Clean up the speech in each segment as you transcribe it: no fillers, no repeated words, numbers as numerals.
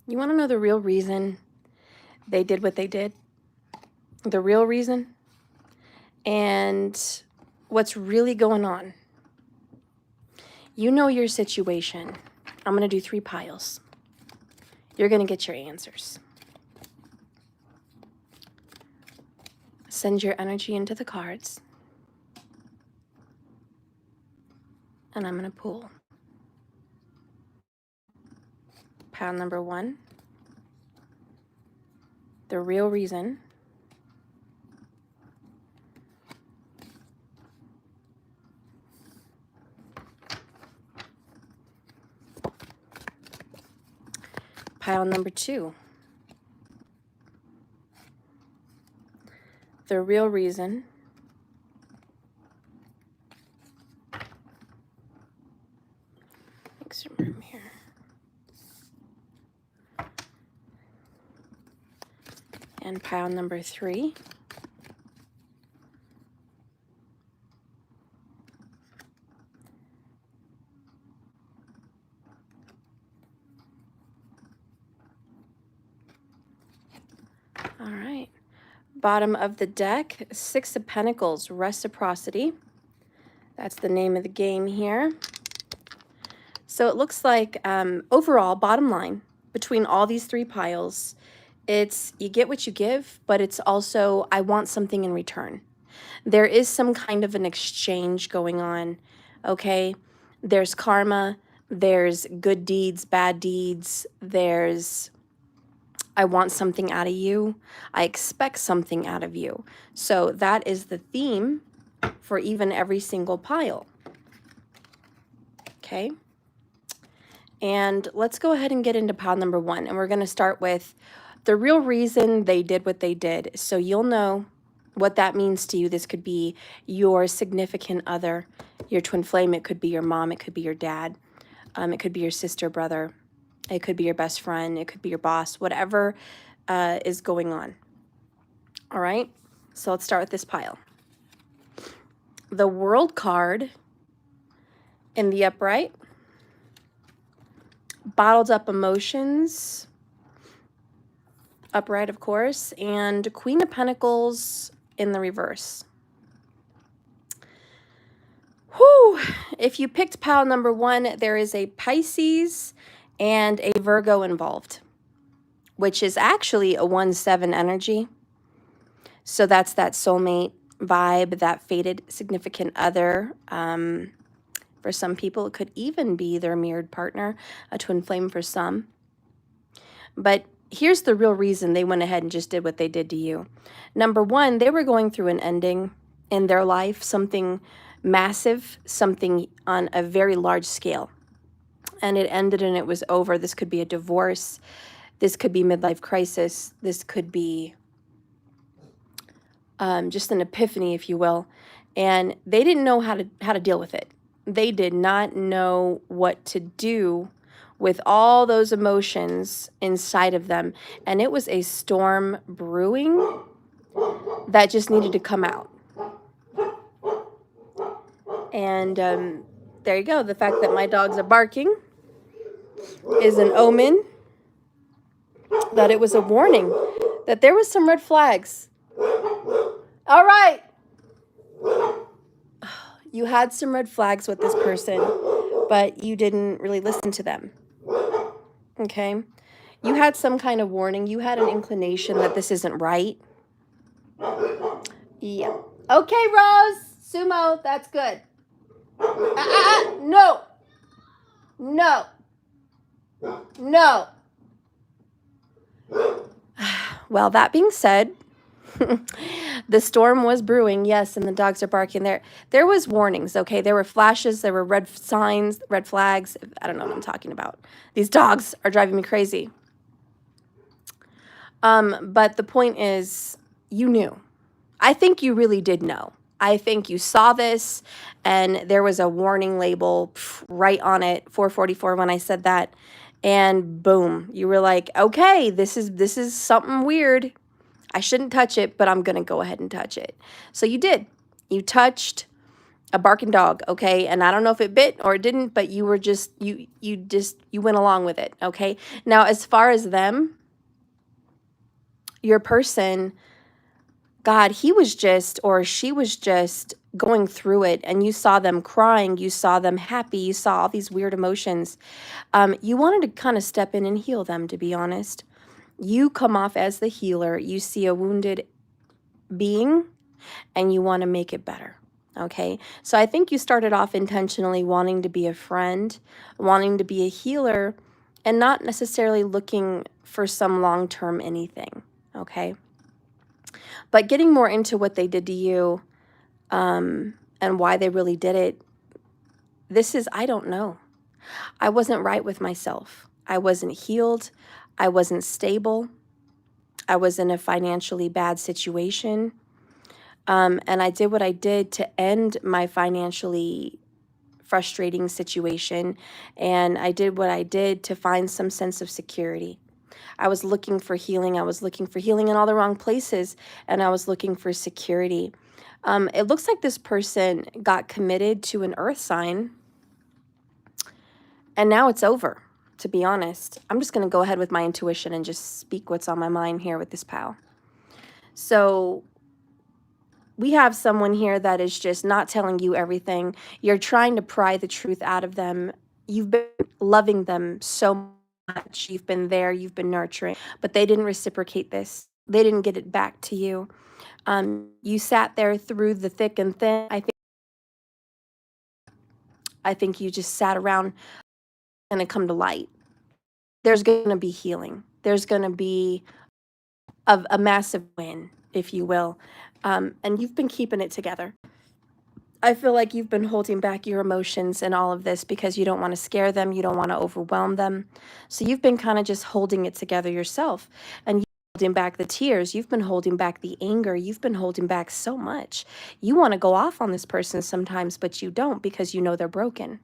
You want to know the real reason they did what they did? The real reason? And what's really going on? You know your situation. I'm going to do 3 piles. You're going to get your answers. Send your energy into the cards. And I'm going to pull. Pile number 1. The real reason. Pile number 2. The real reason. Make some room here. And pile number 3. All right. Bottom of the deck, 6 of Pentacles, reciprocity. That's the name of the game here. So it looks like overall, bottom line, between all these 3 piles, it's you get what you give, but it's also I want something in return. There is some kind of an exchange going on, okay? There's karma, there's good deeds, bad deeds, there's I want something out of you. I expect something out of you. So that is the theme for even every single pile. Okay? And let's go ahead and get into pile number 1. And we're going to start with the real reason they did what they did. So you'll know what that means to you. This could be your significant other, your twin flame. It could be your mom. It could be your dad. It could be your sister, brother. It could be your best friend. It could be your boss, whatever is going on. All right, so let's start with this pile. The World card in the upright. Bottled up emotions, upright, of course, and Queen of Pentacles in the reverse. Whew. If you picked pile number 1, there is a Pisces and a Virgo involved, which is actually a 1-7 energy. So that's that soulmate vibe, that fated significant other. For some people, it could even be their mirrored partner, a twin flame for some. But here's the real reason they went ahead and just did what they did to you. Number 1, they were going through an ending in their life, something massive, something on a very large scale. And it ended and it was over. This could be a divorce. This could be midlife crisis. This could be just an epiphany, if you will. And they didn't know how to deal with it. They did not know what to do with all those emotions inside of them. And it was a storm brewing that just needed to come out. And there you go. The fact that my dogs are barking is an omen that it was a warning that there was some red flags. All right. You had some red flags with this person, but you didn't really listen to them. Okay? You had some kind of warning. You had an inclination that this isn't right. Yeah. Okay, Rose. Sumo, that's good. No. No. No. Well, that being said, the storm was brewing, yes, and the dogs are barking. There was warnings, okay? There were flashes, there were red signs, red flags. I don't know what I'm talking about. These dogs are driving me crazy. But the point is, you knew. I think you really did know. I think you saw this, and there was a warning label right on it, 444 when I said that, and boom, you were like, okay, this is something weird. I shouldn't touch it, but I'm going to go ahead and touch it. So you did. You touched a barking dog, okay? And I don't know if it bit or it didn't, but you were just, you went along with it, okay? Now, as far as them, your person, God, he was just, or she was just going through it, and you saw them crying, you saw them happy, you saw all these weird emotions. You wanted to kind of step in and heal them, to be honest. You come off as the healer. You see a wounded being and you want to make it better. Okay, so I think you started off intentionally wanting to be a friend, wanting to be a healer, and not necessarily looking for some long-term anything. Okay, but getting more into what they did to you, and why they really did it. This is, I don't know. I wasn't right with myself. I wasn't healed. I wasn't stable. I was in a financially bad situation. And I did what I did to end my financially frustrating situation. And I did what I did to find some sense of security. I was looking for healing. I was looking for healing in all the wrong places. And I was looking for security. It looks like this person got committed to an earth sign. And now it's over, to be honest. I'm just going to go ahead with my intuition and just speak what's on my mind here with this pal. So we have someone here that is just not telling you everything. You're trying to pry the truth out of them. You've been loving them so much. You've been there, you've been nurturing, but they didn't reciprocate this. They didn't get it back to you. You sat there through the thick and thin. I think you just sat around and it come to light. There's going to be healing. There's going to be a massive win, if you will. And you've been keeping it together. I feel like you've been holding back your emotions and all of this because you don't want to scare them. You don't want to overwhelm them. So you've been kind of just holding it together yourself. And you're holding back the tears. You've been holding back the anger. You've been holding back so much. You want to go off on this person sometimes, but you don't because you know they're broken.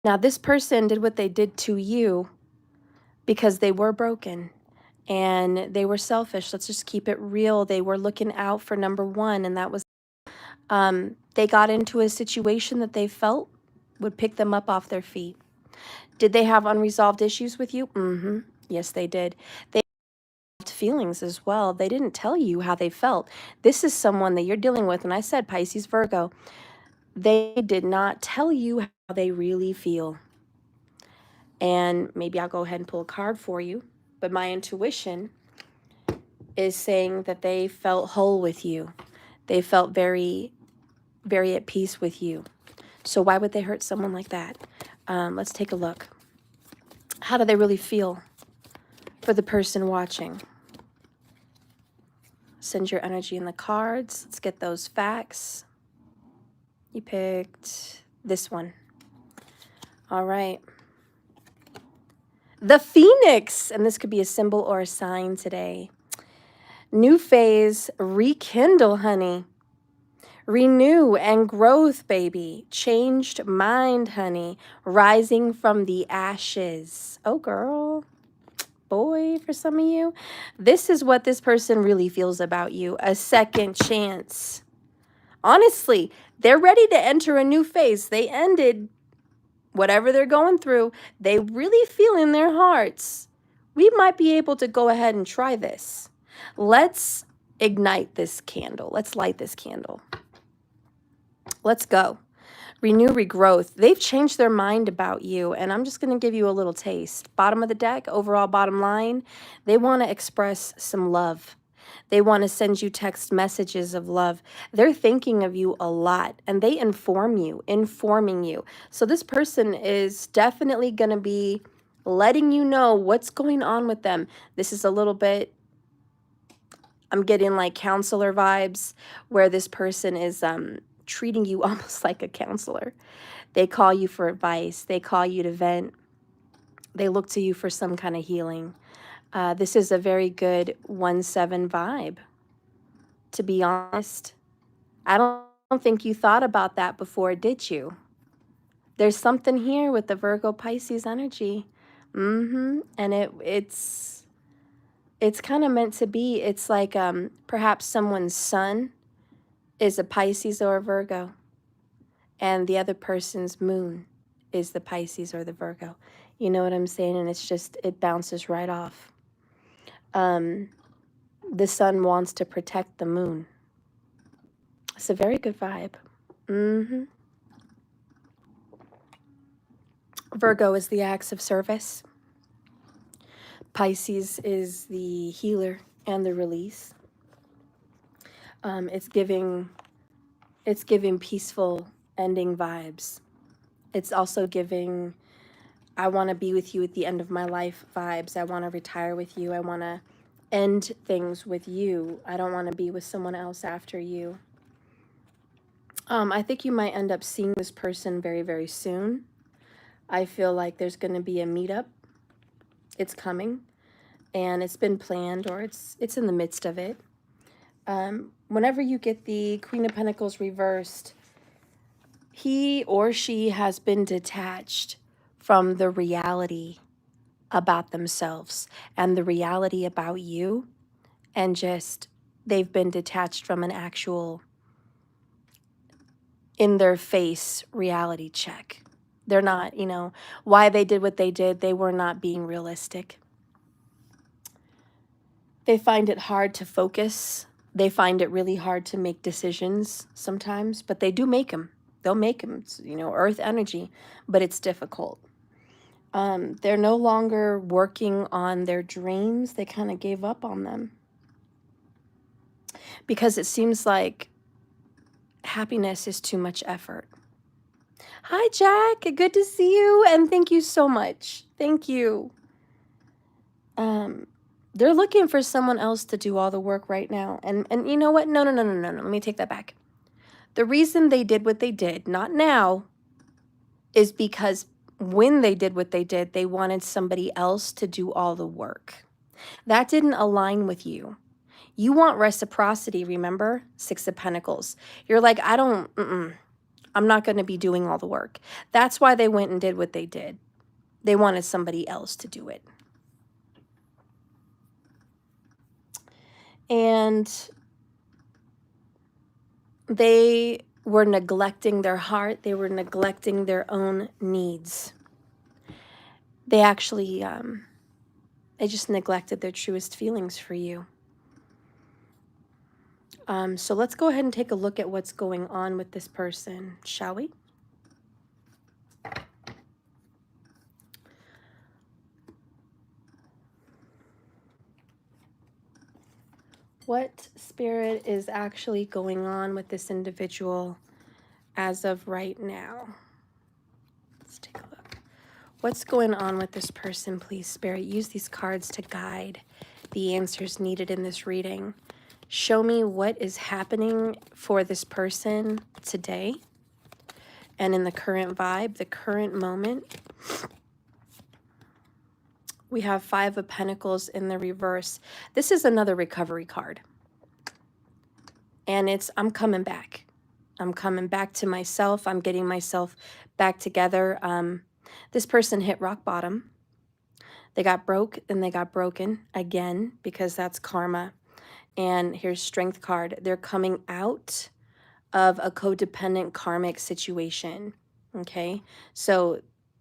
Now, this person did what they did to you because they were broken. And they were selfish. Let's just keep it real. They were looking out for number one, and that was they got into a situation that they felt would pick them up off their feet. Did they have unresolved issues with you? Yes, they did. They had feelings as well. They didn't tell you how they felt. This is someone that you're dealing with, and I said Pisces, Virgo. They did not tell you how they really feel. And maybe I'll go ahead and pull a card for you. But my intuition is saying that they felt whole with you. They felt very, very at peace with you. So why would they hurt someone like that? Let's take a look. How do they really feel for the person watching? Send your energy in the cards. Let's get those facts. You picked this one. All right. The Phoenix. And this could be a symbol or a sign today. New phase, rekindle, honey. Renew and growth, baby. Changed mind, honey. Rising from the ashes. Oh, girl. Boy, for some of you. This is what this person really feels about you. A second chance. Honestly, they're ready to enter a new phase. They ended whatever they're going through. They really feel in their hearts, we might be able to go ahead and try this. Let's ignite this candle. Let's light this candle. Let's go. Renew, regrowth. They've changed their mind about you, and I'm just going to give you a little taste. Bottom of the deck, overall bottom line, they want to express some love. They want to send you text messages of love. They're thinking of you a lot, and they informing you. So this person is definitely going to be letting you know what's going on with them. This is a little bit, I'm getting like counselor vibes, where this person is treating you almost like a counselor. They call you for advice. They call you to vent. They look to you for some kind of healing. This is a very good 1-7 vibe, to be honest. I don't think you thought about that before, did you? There's something here with the Virgo Pisces energy. And it's kind of meant to be. It's like perhaps someone's son is a Pisces or a Virgo, and the other person's moon is the Pisces or the Virgo. You know what I'm saying? And it's just, it bounces right off. The sun wants to protect the moon. It's a very good vibe. Virgo is the acts of service. Pisces is the healer and the release. It's giving peaceful ending vibes. It's also giving, I want to be with you at the end of my life vibes. I want to retire with you. I want to end things with you. I don't want to be with someone else after you. I think you might end up seeing this person very, very soon. I feel like there's going to be a meetup. It's coming, and it's been planned, or it's in the midst of it. Whenever you get the Queen of Pentacles reversed, he or she has been detached from the reality about themselves and the reality about you, and just they've been detached from an actual in their face reality check. They're not, you know, why they did what they did, they were not being realistic. They find it hard to focus. They find it really hard to make decisions sometimes, but they do make them. They'll make them, it's, you know, earth energy, but it's difficult. They're no longer working on their dreams. They kind of gave up on them because it seems like happiness is too much effort. Hi, Jack. Good to see you, and thank you so much. Thank you. They're looking for someone else to do all the work right now. And you know what? No. Let me take that back. The reason they did what they did, not now, is because when they did what they did, they wanted somebody else to do all the work. That didn't align with you. You want reciprocity, remember? Six of Pentacles. You're like, I'm not going to be doing all the work. That's why they went and did what they did. They wanted somebody else to do it. And they were neglecting their heart. They were neglecting their own needs. They actually, they just neglected their truest feelings for you. So let's go ahead and take a look at what's going on with this person, shall we? What spirit is actually going on with this individual as of right now? Let's take a look. What's going on with this person, please, Spirit? Use these cards to guide the answers needed in this reading. Show me what is happening for this person today and in the current vibe, the current moment. We have Five of Pentacles in the reverse. This is another recovery card. And it's, I'm coming back. I'm coming back to myself. I'm getting myself back together. This person hit rock bottom. They got broke and they got broken again because that's karma. And here's Strength card. They're coming out of a codependent karmic situation. Okay, so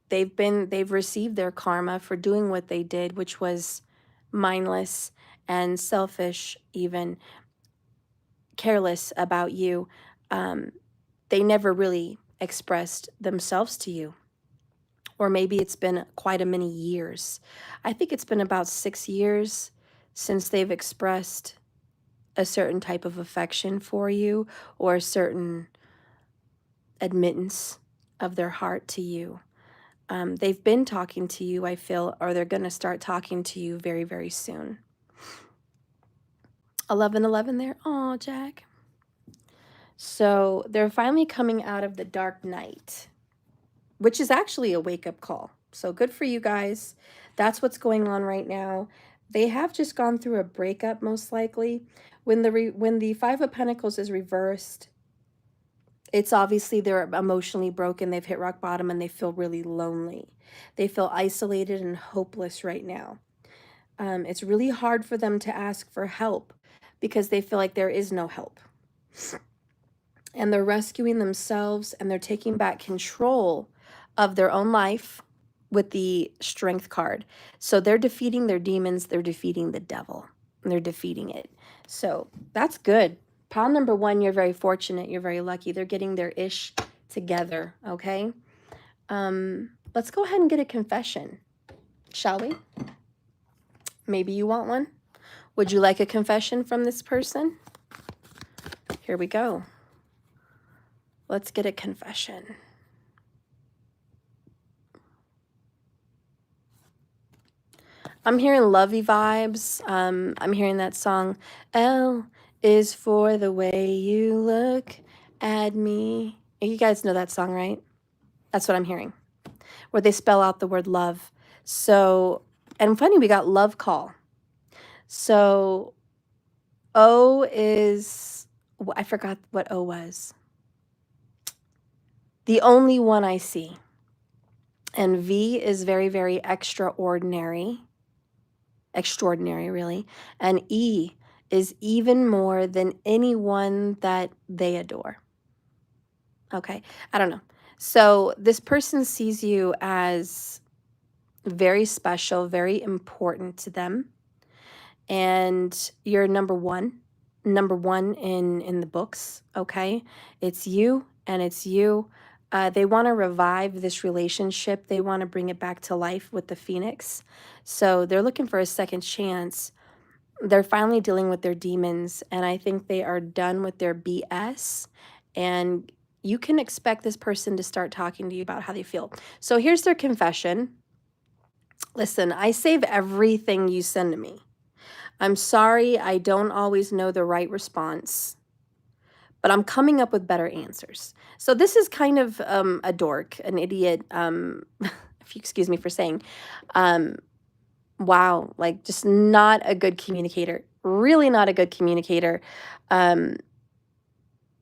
they've received their karma for doing what they did, which was mindless and selfish, even careless about you. They never really expressed themselves to you. Or maybe it's been quite a many years. I think it's been about 6 years since they've expressed a certain type of affection for you or a certain admittance of their heart to you. They've been talking to you, I feel, or they're going to start talking to you very, very soon. 1111 there. Oh, Jack. So they're finally coming out of the dark night, which is actually a wake-up call. So good for you guys. That's what's going on right now. They have just gone through a breakup, most likely. When the Five of Pentacles is reversed, it's obviously they're emotionally broken. They've hit rock bottom and they feel really lonely. They feel isolated and hopeless right now. It's really hard for them to ask for help because they feel like there is no help. and they're rescuing themselves, and they're taking back control of their own life with the Strength card. So they're defeating their demons, they're defeating the devil, and they're defeating it. So that's good. Pile number 1, you're very fortunate, you're very lucky. They're getting their ish together, okay? Let's go ahead and get a confession, shall we? Maybe you want one? Would you like a confession from this person? Here we go. Let's get a confession. I'm hearing lovey vibes. I'm hearing that song, L is for the way you look at me. You guys know that song, right? That's what I'm hearing, where they spell out the word love. So, and funny, we got love call. So O is, I forgot what O was. The only one I see. And V is very, very extraordinary. Extraordinary, really. And E is even more than anyone that they adore. Okay, I don't know. So this person sees you as very special, very important to them. And you're number one in the books, okay? It's you and it's you. They want to revive this relationship. They want to bring it back to life with the Phoenix. So they're looking for a second chance. They're finally dealing with their demons, and I think they are done with their BS. And you can expect this person to start talking to you about how they feel. So here's their confession. Listen, I save everything you send to me. I'm sorry I don't always know the right response, but I'm coming up with better answers. So this is kind of a dork, an idiot, if you excuse me for saying, wow, like just not a good communicator, really not a good communicator.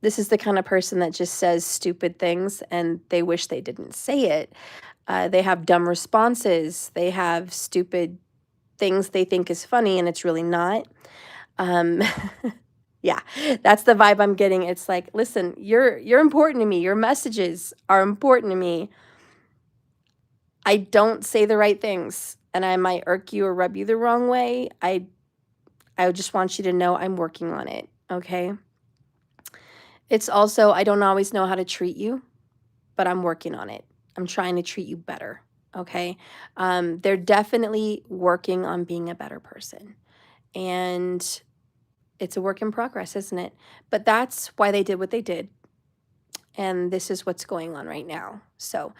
This is the kind of person that just says stupid things and they wish they didn't say it. They have dumb responses. They have stupid things they think is funny and it's really not. Yeah, that's the vibe I'm getting. It's like, listen, you're important to me. Your messages are important to me. I don't say the right things and I might irk you or rub you the wrong way. I just want you to know I'm working on it, okay? It's also, I don't always know how to treat you, but I'm working on it. I'm trying to treat you better, okay? They're definitely working on being a better person. And it's a work in progress, isn't it? But that's why they did what they did. And this is what's going on right now. So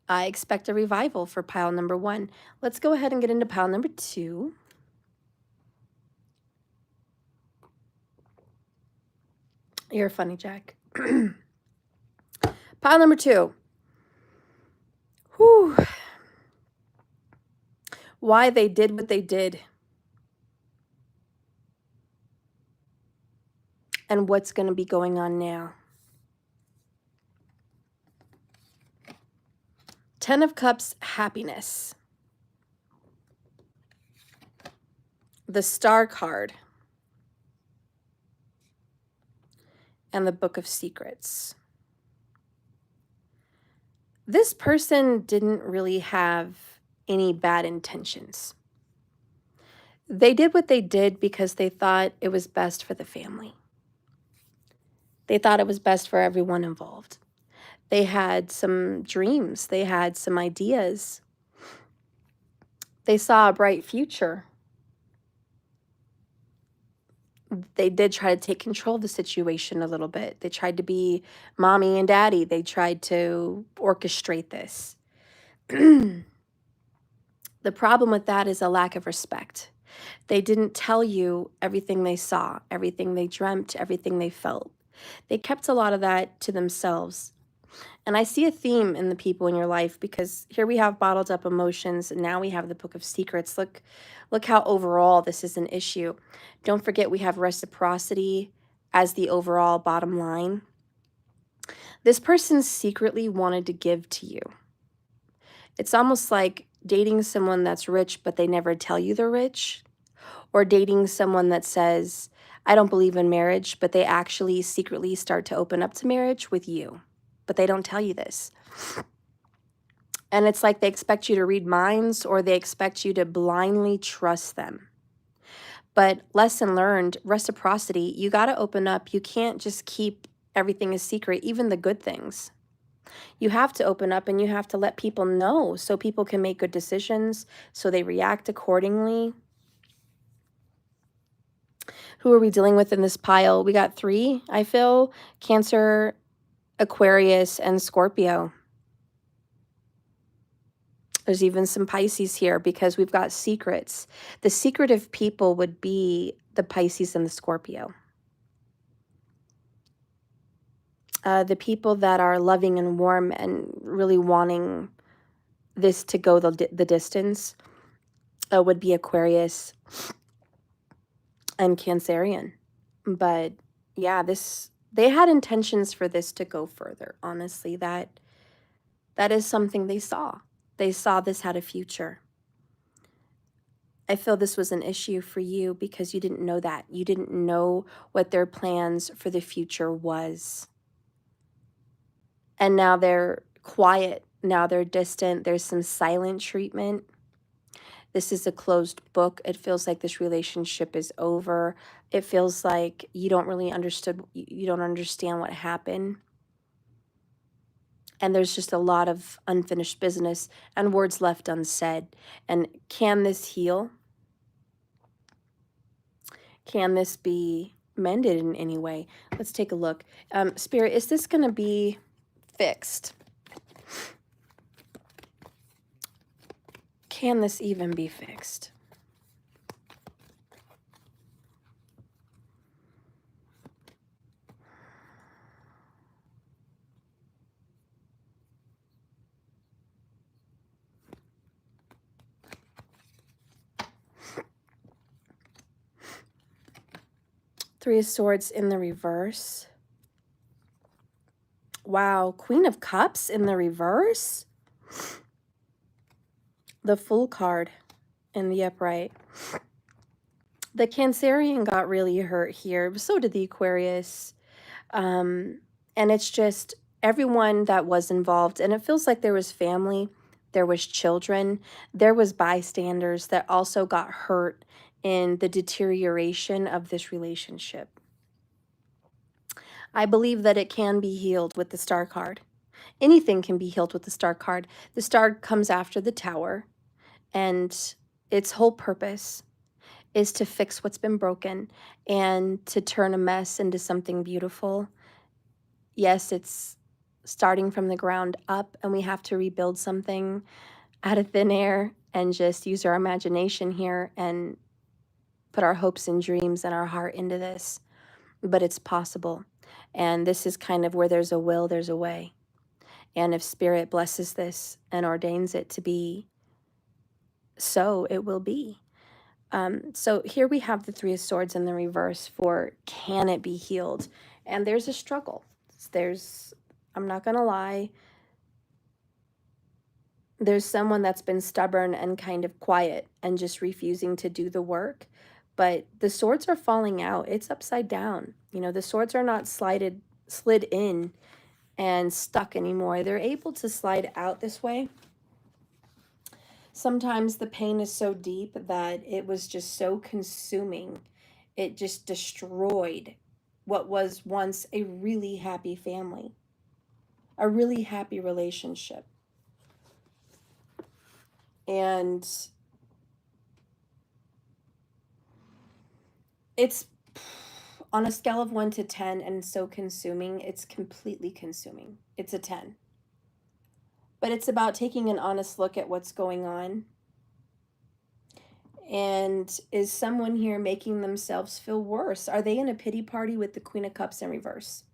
I expect a revival for pile number 1. Let's go ahead and get into pile number 2. You're funny, Jack. Pile number 2. Whew. Why they did what they did. And what's going to be going on now. 10 of Cups, happiness. The Star card. And the Book of Secrets. This person didn't really have any bad intentions. They did what they did because they thought it was best for the family. They thought it was best for everyone involved. They had some dreams. They had some ideas. They saw a bright future. They did try to take control of the situation a little bit. They tried to be mommy and daddy. They tried to orchestrate this. The problem with that is a lack of respect. They didn't tell you everything they saw, everything they dreamt, everything they felt. They kept a lot of that to themselves. And I see a theme in the people in your life because here we have bottled up emotions and now we have the Book of Secrets. Look how overall this is an issue. Don't forget we have reciprocity as the overall bottom line. This person secretly wanted to give to you. It's almost like dating someone that's rich but they never tell you they're rich, or dating someone that says, I don't believe in marriage, but they actually secretly start to open up to marriage with you. But they don't tell you this. And it's like they expect you to read minds, or they expect you to blindly trust them. But lesson learned, reciprocity, you got to open up. You can't just keep everything a secret, even the good things. You have to open up, and you have to let people know so people can make good decisions, so they react accordingly. Who are we dealing with in this pile? We got 3, I feel. Cancer, Aquarius, and Scorpio. There's even some Pisces here because we've got secrets. The secretive people would be the Pisces and the Scorpio. The people that are loving and warm and really wanting this to go the distance would be Aquarius and Cancerian. But yeah, they had intentions for this to go further. Honestly, that is something they saw. They saw this had a future. I feel this was an issue for you because you didn't know that. You didn't know what their plans for the future was. And now they're quiet. Now they're distant. There's some silent treatment. This is a closed book. It feels like this relationship is over. It feels like you don't really you don't understand what happened. And there's just a lot of unfinished business and words left unsaid. And can this heal? Can this be mended in any way? Let's take a look. Spirit, is this going to be fixed? Can this even be fixed? Three of Swords in the reverse. Wow, Queen of Cups in the reverse. The Fool card in the upright. The Cancerian got really hurt here. So did the Aquarius. And it's just everyone that was involved. And it feels like there was family. There was children. There was bystanders that also got hurt in the deterioration of this relationship. I believe that it can be healed with the Star card. Anything can be healed with the Star card. The Star comes after the Tower, and its whole purpose is to fix what's been broken and to turn a mess into something beautiful. Yes, it's starting from the ground up, and we have to rebuild something out of thin air and just use our imagination here and put our hopes and dreams and our heart into this. But it's possible. And this is kind of where there's a will, there's a way. And if Spirit blesses this and ordains it to be so, it will be. So here we have the Three of Swords in the reverse for can it be healed? And there's a struggle. I'm not going to lie, there's someone that's been stubborn and kind of quiet and just refusing to do the work. But the swords are falling out. It's upside down. You know, the swords are not slid in and stuck anymore. They're able to slide out this way. Sometimes the pain is so deep that it was just so consuming. It just destroyed what was once a really happy family, a really happy relationship. And it's on a scale of 1 to 10 and so consuming, it's completely consuming. It's a 10. But it's about taking an honest look at what's going on. And is someone here making themselves feel worse? Are they in a pity party with the Queen of Cups in reverse?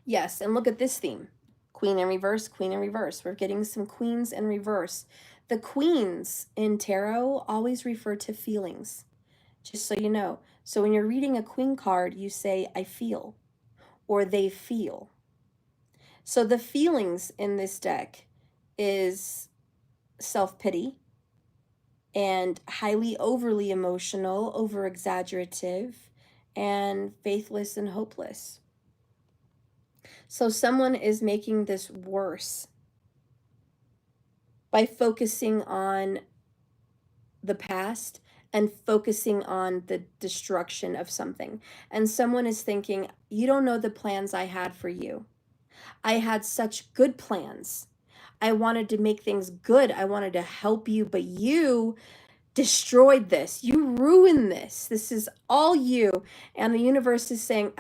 Yes, and look at this theme. Queen in reverse, Queen in reverse. We're getting some queens in reverse. The queens in tarot always refer to feelings, just so you know. So when you're reading a queen card, you say, I feel, or they feel. So the feelings in this deck is self-pity and highly overly emotional, over-exaggerative, and faithless and hopeless. So someone is making this worse by focusing on the past and focusing on the destruction of something. And someone is thinking, you don't know the plans I had for you. I had such good plans. I wanted to make things good. I wanted to help you, but you destroyed this. You ruined this. This is all you. And the universe is saying,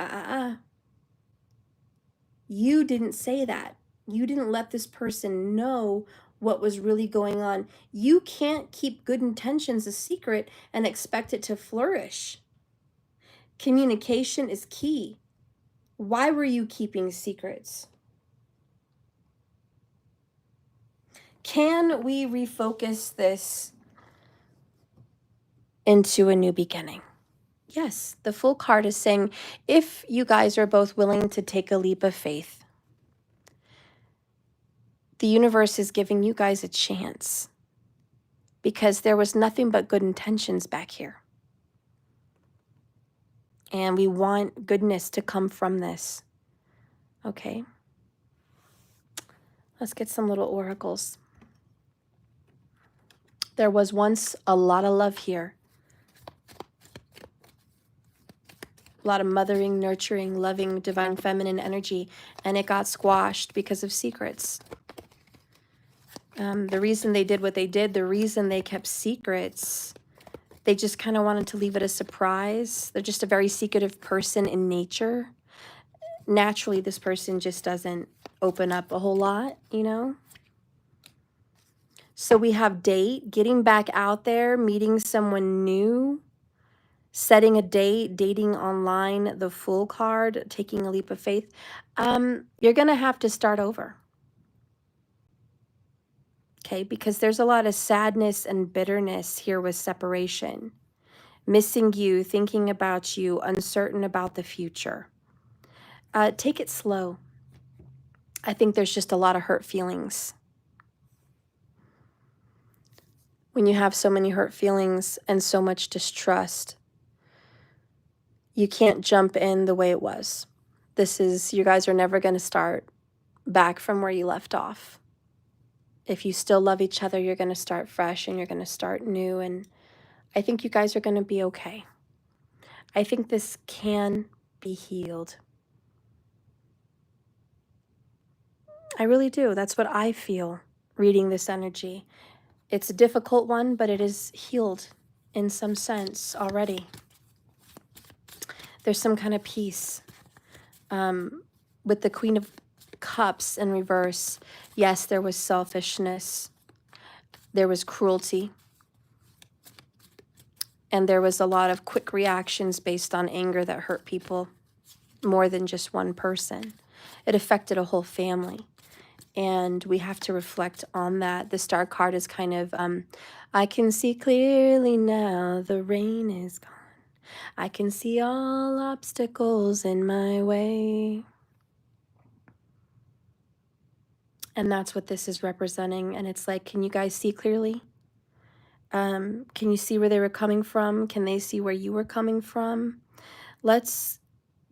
you didn't say that. You didn't let this person know what was really going on. You can't keep good intentions a secret and expect it to flourish. Communication is key. Why were you keeping secrets? Can we refocus this into a new beginning? Yes, the Fool card is saying, if you guys are both willing to take a leap of faith, the universe is giving you guys a chance because there was nothing but good intentions back here. And we want goodness to come from this. Okay. Let's get some little oracles. There was once a lot of love here. A lot of mothering, nurturing, loving, divine feminine energy, and it got squashed because of secrets. The reason they did what they did, the reason they kept secrets, they just kind of wanted to leave it a surprise. They're just a very secretive person in nature. Naturally, this person just doesn't open up a whole lot, you know? So we have date, getting back out there, meeting someone new, setting a date, dating online, the Fool card, taking a leap of faith. You're going to have to start over. Okay, because there's a lot of sadness and bitterness here with separation. Missing you, thinking about you, uncertain about the future. Take it slow. I think there's just a lot of hurt feelings. When you have so many hurt feelings and so much distrust, you can't jump in the way it was. You guys are never going to start back from where you left off. If you still love each other, you're going to start fresh and you're going to start new. And I think you guys are going to be okay. I think this can be healed. I really do. That's what I feel reading this energy. It's a difficult one, but it is healed in some sense already. There's some kind of peace. With the Queen of Cups in reverse, yes, there was selfishness. There was cruelty. And there was a lot of quick reactions based on anger that hurt people more than just one person. It affected a whole family. And we have to reflect on that. The Star card is kind of, I can see clearly now, the rain is gone. I can see all obstacles in my way. And that's what this is representing. And it's like, can you guys see clearly? Can you see where they were coming from? Can they see where you were coming from? Let's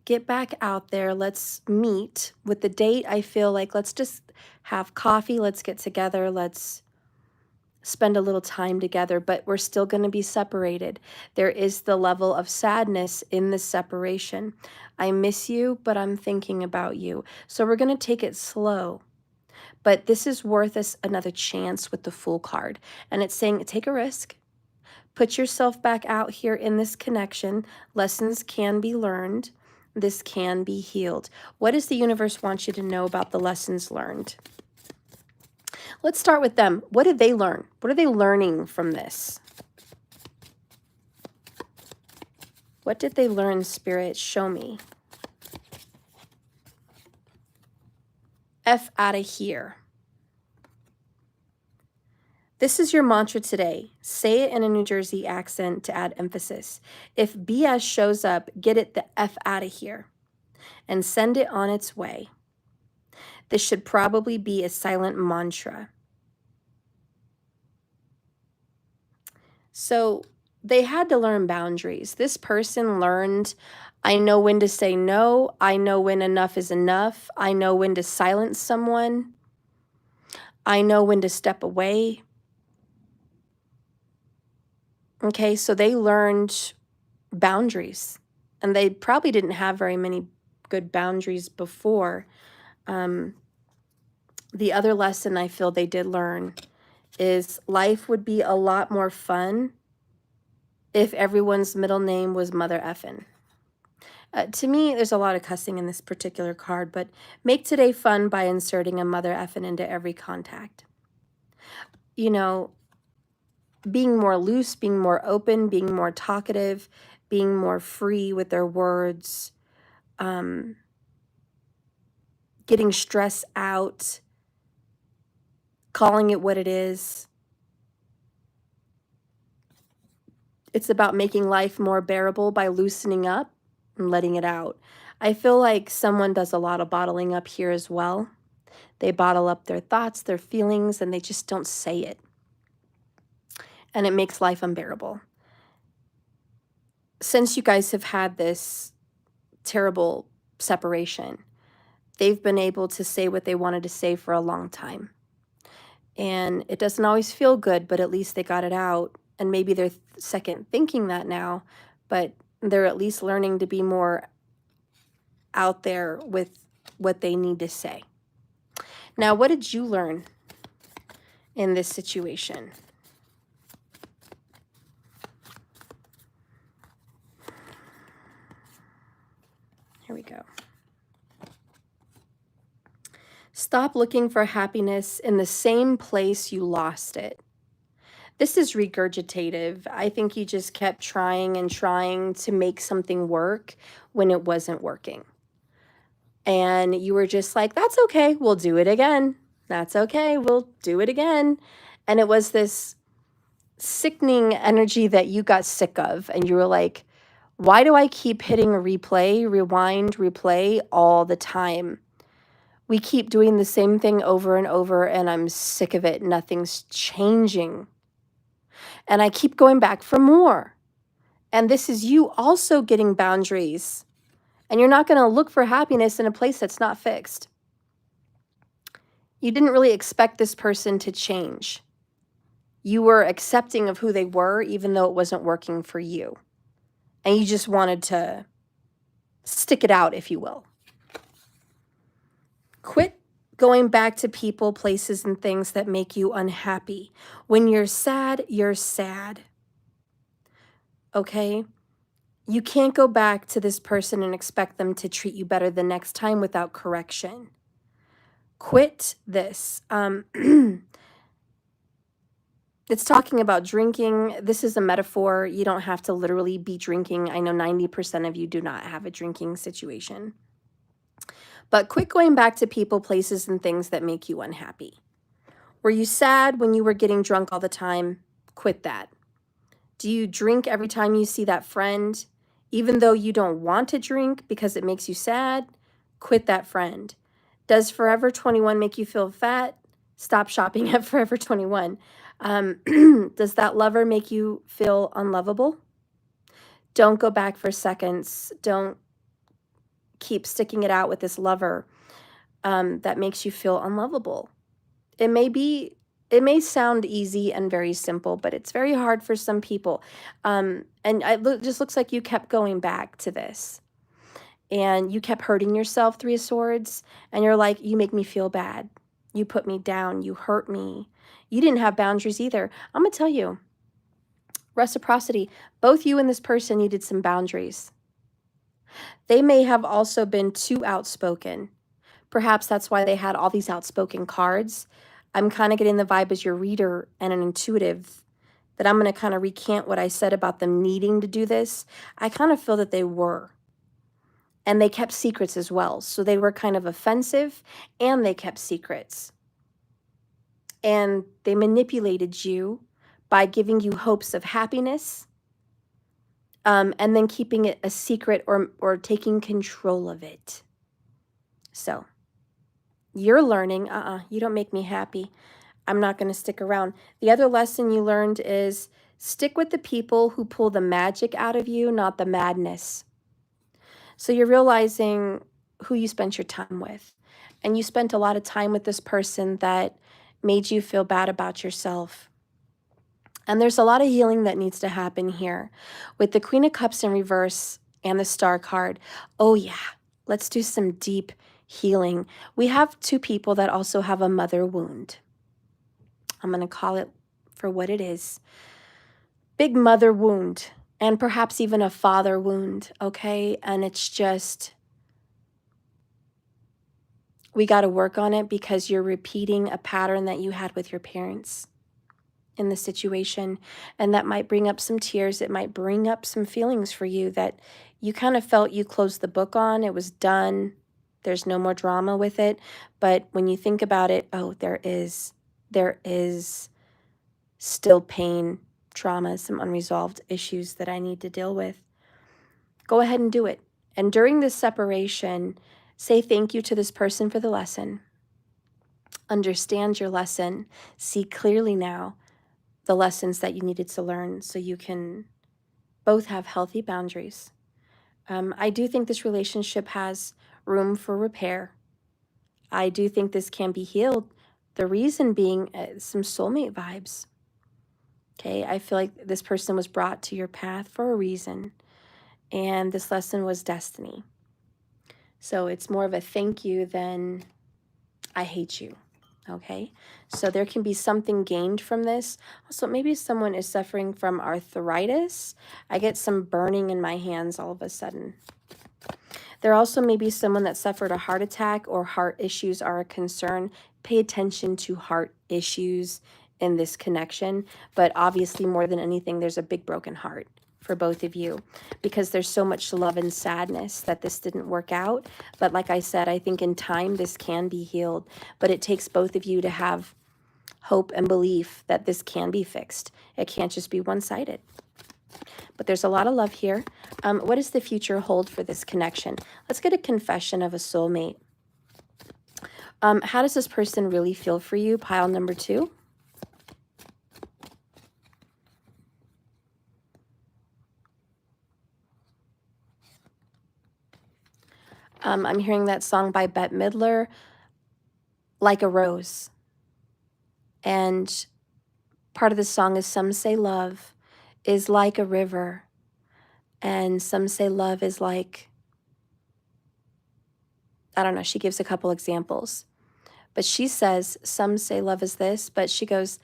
get back out there. Let's meet. With the date, I feel like let's just have coffee. Let's get together. Let's spend a little time together, but we're still going to be separated. There is the level of sadness in this separation. I miss you, but I'm thinking about you. So we're going to take it slow. But this is worth us another chance with the Fool card. And it's saying, take a risk. Put yourself back out here in this connection. Lessons can be learned. This can be healed. What does the universe want you to know about the lessons learned? Let's start with them. What did they learn? What are they learning from this? What did they learn, Spirit? Show me. F out of here. This is your mantra today. Say it in a New Jersey accent to add emphasis. If BS shows up, get it the F out of here and send it on its way. This should probably be a silent mantra. So they had to learn boundaries. This person learned, I know when to say no. I know when enough is enough. I know when to silence someone. I know when to step away. Okay, so they learned boundaries, and they probably didn't have very many good boundaries before. The other lesson I feel they did learn is life would be a lot more fun if everyone's middle name was Mother Effin. To me, there's a lot of cussing in this particular card, but make today fun by inserting a Mother Effin into every contact. You know, being more loose, being more open, being more talkative, being more free with their words, getting stress out, calling it what it is. It's about making life more bearable by loosening up and letting it out. I feel like someone does a lot of bottling up here as well. They bottle up their thoughts, their feelings, and they just don't say it. And it makes life unbearable. Since you guys have had this terrible separation, they've been able to say what they wanted to say for a long time. And it doesn't always feel good, but at least they got it out. And maybe they're second thinking that now, but they're at least learning to be more out there with what they need to say. Now, what did you learn in this situation? Here we go. Stop looking for happiness in the same place you lost it. This is regurgitative. I think you just kept trying and trying to make something work when it wasn't working. And you were just like, that's okay, we'll do it again. That's okay, we'll do it again. And it was this sickening energy that you got sick of. And you were like, why do I keep hitting replay, rewind, replay all the time? We keep doing the same thing over and over, and I'm sick of it. Nothing's changing. And I keep going back for more. And this is you also getting boundaries. And you're not going to look for happiness in a place that's not fixed. You didn't really expect this person to change. You were accepting of who they were, even though it wasn't working for you. And you just wanted to stick it out, if you will. Quit going back to people, places, and things that make you unhappy. When you're sad, you're sad. Okay? You can't go back to this person and expect them to treat you better the next time without correction. Quit this. It's talking about drinking. This is a metaphor. You don't have to literally be drinking. I know 90% of you do not have a drinking situation. But quit going back to people, places, and things that make you unhappy. Were you sad when you were getting drunk all the time? Quit that. Do you drink every time you see that friend, even though you don't want to drink because it makes you sad? Quit that friend. Does Forever 21 make you feel fat? Stop shopping at Forever 21. Does that lover make you feel unlovable? Don't go back for seconds. Don't keep sticking it out with this lover that makes you feel unlovable. It may sound easy and very simple, but it's very hard for some people. And it just looks like you kept going back to this. And you kept hurting yourself, Three of Swords. And you're like, you make me feel bad. You put me down. You hurt me. You didn't have boundaries either. I'm going to tell you, reciprocity, both you and this person needed some boundaries. They may have also been too outspoken. Perhaps that's why they had all these outspoken cards. I'm kind of getting the vibe as your reader and an intuitive that I'm going to kind of recant what I said about them needing to do this. I kind of feel that they were. And they kept secrets as well. So they were kind of offensive and they kept secrets. And they manipulated you by giving you hopes of happiness and then keeping it a secret or taking control of it. So you're learning, you don't make me happy. I'm not going to stick around. The other lesson you learned is Stick with the people who pull the magic out of you, not the madness. So you're realizing who you spent your time with. And you spent a lot of time with this person that made you feel bad about yourself. And there's a lot of healing that needs to happen here. With the Queen of Cups in reverse and the Star card, oh yeah, let's do some deep healing. We have two people that also have a mother wound. I'm going to call it for what it is. Big mother wound, and perhaps even a father wound, okay? And it's just, we got to work on it because you're repeating a pattern that you had with your parents in the situation, and that might bring up some tears. It might bring up some feelings for you that you kind of felt you closed the book on. It was done. There's no more drama with it. But when you think about it, oh, there is still pain, trauma, some unresolved issues that I need to deal with. Go ahead and do it. And during this separation, say thank you to this person for the lesson. Understand your lesson. See clearly now the lessons that you needed to learn so you can both have healthy boundaries. I do think this relationship has room for repair. I do think this can be healed. The reason being some soulmate vibes. Okay, I feel like this person was brought to your path for a reason, and this lesson was destiny. So it's more of a thank you than I hate you. Okay, so there can be something gained from this. Also, maybe someone is suffering from arthritis. I get some burning in my hands all of a sudden. There also may be someone that suffered a heart attack or heart issues are a concern. Pay attention to heart issues in this connection. But obviously, more than anything, there's a big broken heart for both of you because there's so much love and sadness that this didn't work out. But like I said, I think in time this can be healed, but it takes both of you to have hope and belief that this can be fixed. It can't just be one-sided. But there's a lot of love here. What does the future hold for this connection? Let's get a confession of a soulmate. How does this person really feel for you? Pile number 2. I'm hearing that song by Bette Midler, Like a Rose. And part of the song is some say love is like a river. And some say love is like, I don't know, she gives a couple examples. But she says, some say love is this, but she goes,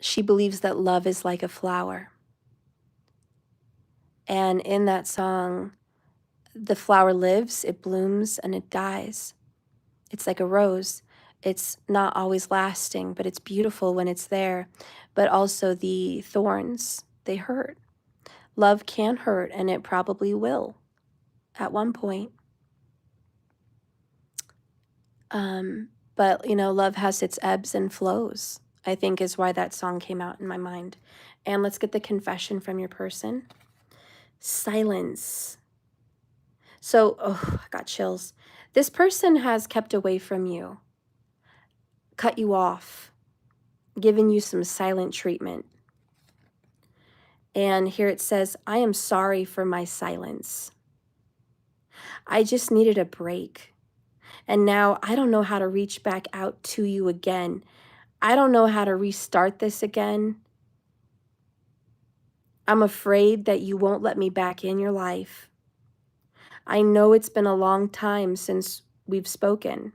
she believes that love is like a flower. And in that song, the flower lives, it blooms, and it dies. It's like a rose. It's not always lasting, but it's beautiful when it's there. But also the thorns, they hurt. Love can hurt, and it probably will at one point. But, you know, love has its ebbs and flows, I think is why that song came out in my mind. And let's get the confession from your person. Silence. So, oh, I got chills. This person has kept away from you, cut you off, given you some silent treatment. And here it says, I am sorry for my silence. I just needed a break. And now I don't know how to reach back out to you again. I don't know how to restart this again. I'm afraid that you won't let me back in your life. I know it's been a long time since we've spoken.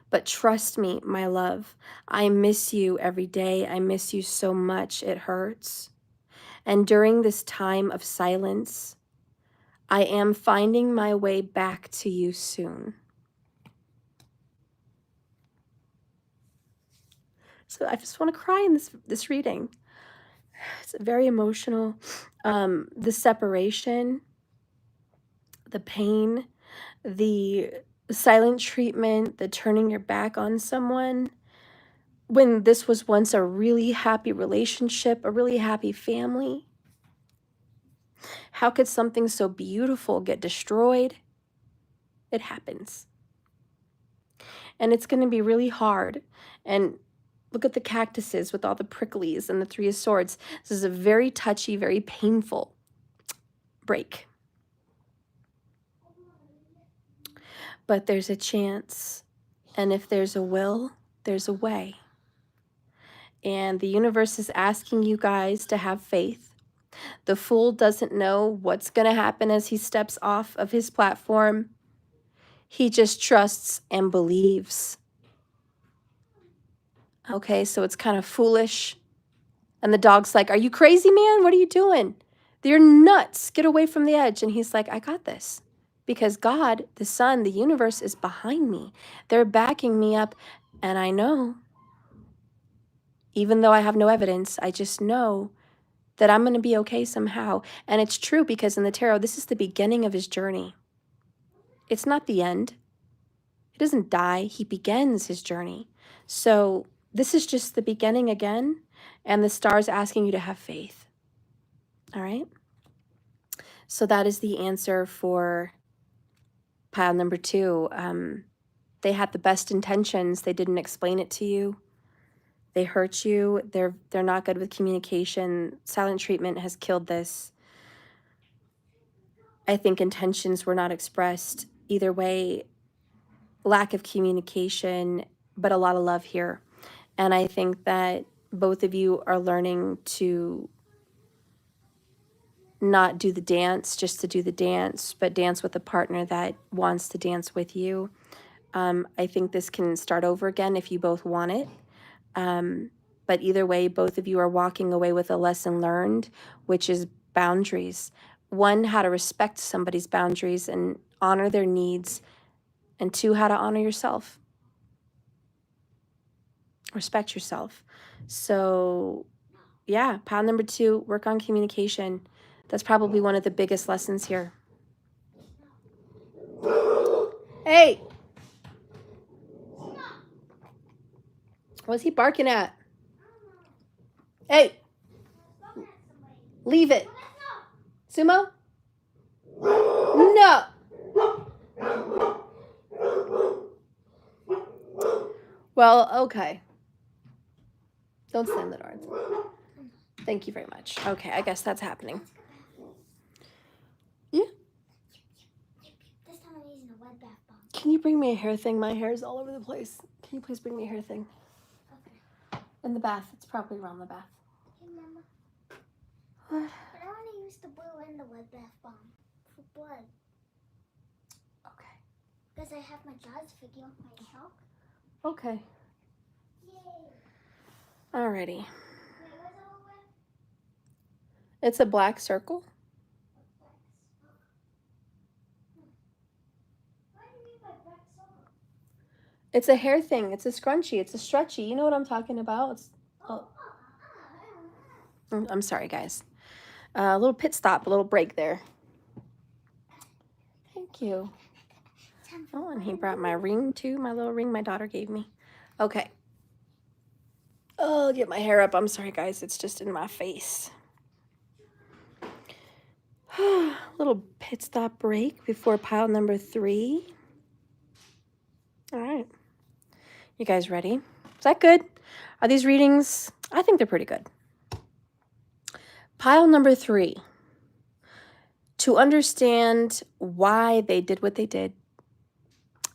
But trust me, my love, I miss you every day. I miss you so much, it hurts. And during this time of silence, I am finding my way back to you soon. So I just want to cry in this reading. It's very emotional. The separation, the pain, the silent treatment, the turning your back on someone, when this was once a really happy relationship, a really happy family. How could something so beautiful get destroyed? It happens. and it's going to be really hard. And look at the cactuses with all the pricklies and the Three of Swords. This is a very touchy, very painful break. But there's a chance. And if there's a will, there's a way. And the universe is asking you guys to have faith. The Fool doesn't know what's going to happen as he steps off of his platform. He just trusts and believes. Okay, so it's kind of foolish. And the dog's like, are you crazy, man? What are you doing? You're nuts. Get away from the edge. And he's like, I got this. Because God, the sun, the universe is behind me. They're backing me up. And I know, even though I have no evidence, I just know that I'm going to be okay somehow. And it's true, because in the tarot, this is the beginning of his journey. It's not the end. He doesn't die. He begins his journey. So this is just the beginning again. And the star's asking you to have faith. All right? So that is the answer for pile number 2. They had the best intentions. They didn't explain it to you. They hurt you. They're not good with communication. Silent treatment has killed this. I think intentions were not expressed. Either way, lack of communication, but a lot of love here. And I think that both of you are learning to not do the dance just to do the dance, but dance with a partner that wants to dance with you. I think this can start over again if you both want it. But either way, both of you are walking away with a lesson learned, which is boundaries. 1, how to respect somebody's boundaries and honor their needs. And 2, how to honor yourself. Respect yourself. So yeah, pile number 2, work on communication. That's probably one of the biggest lessons here. Hey! What's he barking at? Hey! Leave it. Sumo? No! Well, okay. Don't slam the door. Thank you very much. Okay, I guess that's happening. Yeah. This time I'm using a wet bath bomb. Can you bring me a hair thing? My hair's all over the place. Can you please bring me a hair thing? Okay. In the bath. It's probably around the bath. Hey, Mama. But I want to use the blue and the wet bath bomb for blood. Okay. Because I have my jaws figure on my chalk. Okay. Yay. Alrighty. Wait, what's it all with? It's a black circle. What do you mean by black circle? It's a hair thing. It's a scrunchie. It's a stretchy. You know what I'm talking about? It's, oh. I'm sorry, guys. A little pit stop, a little break there. Thank you. Oh, and he brought my ring too, my little ring my daughter gave me. Okay. Oh, I'll get my hair up. I'm sorry, guys. It's just in my face. Little pit stop break before pile number 3. All right. You guys ready? Is that good? Are these readings? I think they're pretty good. Pile number 3. To understand why they did what they did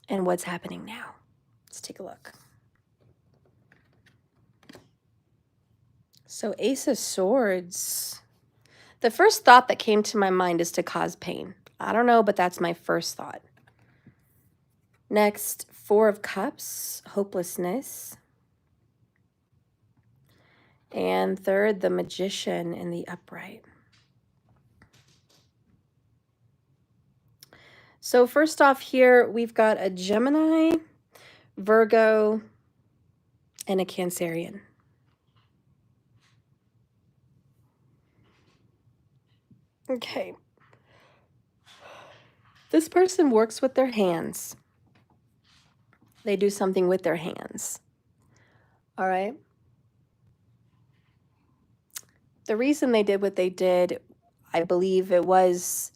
and what's happening now. Let's take a look. So Ace of Swords. The first thought that came to my mind is to cause pain. I don't know, but that's my first thought. Next, 4 of Cups, hopelessness. And third, the Magician in the upright. So first off here, we've got a Gemini, Virgo, and a Cancerian. Okay. This person works with their hands. They do something with their hands. All right? The reason they did what they did, I believe it was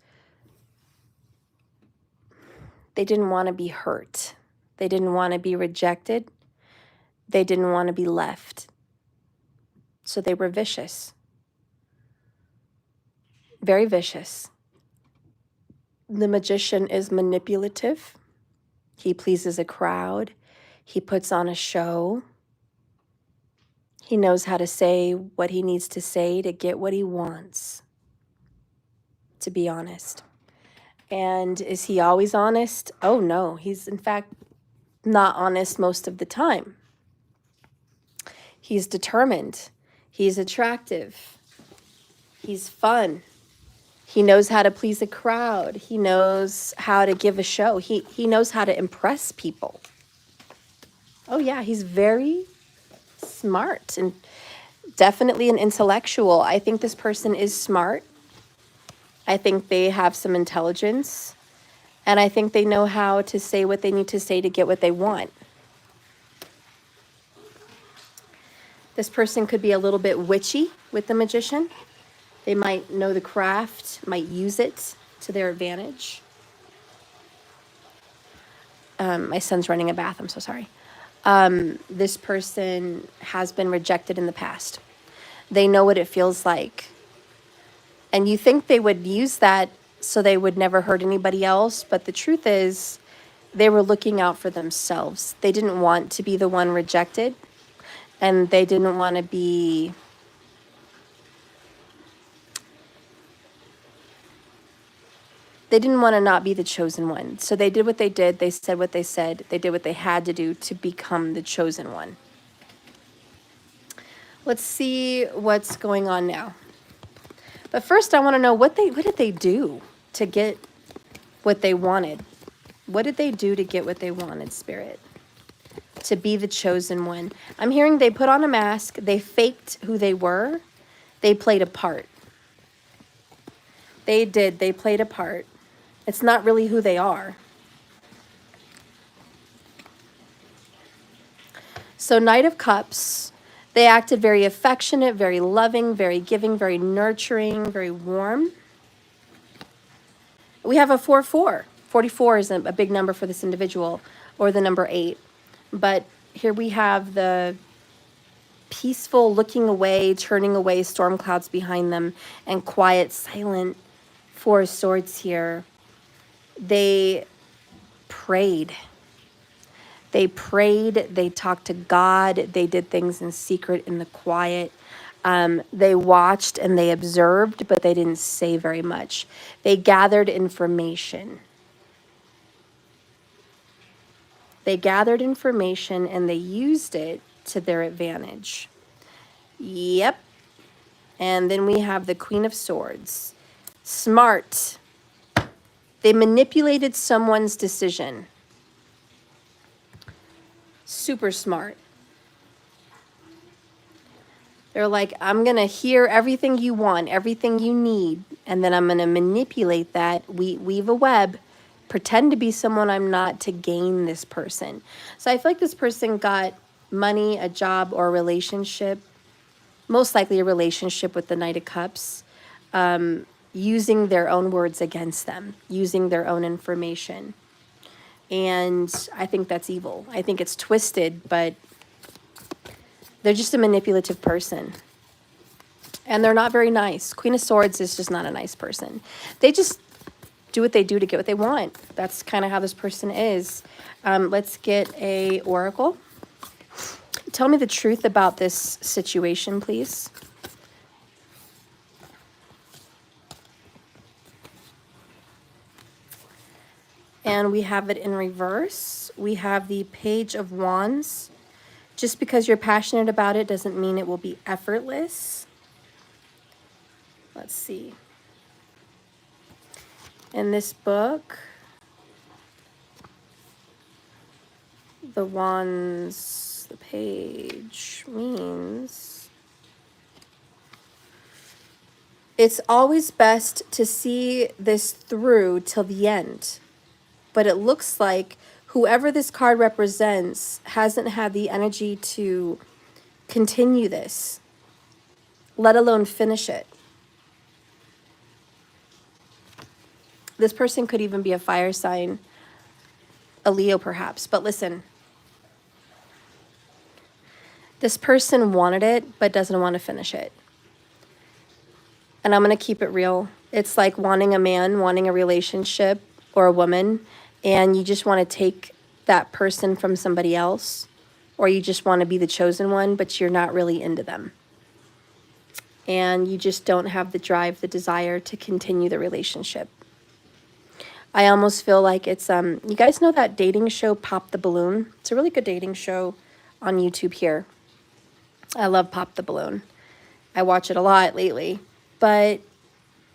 they didn't want to be hurt. They didn't want to be rejected. They didn't want to be left. So they were vicious. Very vicious. The magician is manipulative. He pleases a crowd. He puts on a show. He knows how to say what he needs to say to get what he wants, to be honest. And is he always honest? Oh, no. He's, in fact, not honest most of the time. He's determined. He's attractive. He's fun. He knows how to please a crowd. He knows how to give a show. He knows how to impress people. Oh, yeah, he's very smart and definitely an intellectual. I think this person is smart. I think they have some intelligence. And I think they know how to say what they need to say to get what they want. This person could be a little bit witchy with the magician. They might know the craft, might use it to their advantage. My son's running a bath, I'm so sorry. This person has been rejected in the past. They know what it feels like. And you think they would use that so they would never hurt anybody else, but the truth is they were looking out for themselves. They didn't want to be the one rejected, and they didn't want to be not be the chosen one. So they did what they did. They said what they said. They did what they had to do to become the chosen one. Let's see what's going on now. But first, I want to know what did they do to get what they wanted? What did they do to get what they wanted, Spirit? To be the chosen one. I'm hearing they put on a mask. They faked who they were. They played a part. They did. They played a part. It's not really who they are. So Knight of Cups, they acted very affectionate, very loving, very giving, very nurturing, very warm. We have a 4-4. 44 is a big number for this individual, or the number 8. But here we have the peaceful looking away, turning away, storm clouds behind them, and quiet, silent 4 of Swords here. They prayed. They prayed. They talked to God. They did things in secret, in the quiet. They watched and they observed, but they didn't say very much. They gathered information. They gathered information and they used it to their advantage. Yep. And then we have the Queen of Swords. Smart. They manipulated someone's decision. Super smart. They're like, I'm going to hear everything you want, everything you need, and then I'm going to manipulate that, weave a web, pretend to be someone I'm not to gain this person. So I feel like this person got money, a job, or a relationship, most likely a relationship with the Knight of Cups, using their own words against them, using their own information. And I think that's evil. I think it's twisted, but they're just a manipulative person. And they're not very nice. Queen of Swords is just not a nice person. They just do what they do to get what they want. That's kind of how this person is. Let's get a oracle. Tell me the truth about this situation, please. And we have it in reverse. We have the Page of Wands. Just because you're passionate about it doesn't mean it will be effortless. Let's see. In this book, the Wands, the page means it's always best to see this through till the end. But it looks like whoever this card represents hasn't had the energy to continue this, let alone finish it. This person could even be a fire sign a Leo perhaps. But listen, this person wanted it, but doesn't want to finish it. And I'm going to keep it real. It's like wanting a man, wanting a relationship or a woman, and you just want to take that person from somebody else, or you just want to be the chosen one, but you're not really into them. And you just don't have the drive, the desire to continue the relationship. I almost feel like it's, you guys know that dating show, Pop the Balloon? It's a really good dating show on YouTube here. I love Pop the Balloon. I watch it a lot lately. But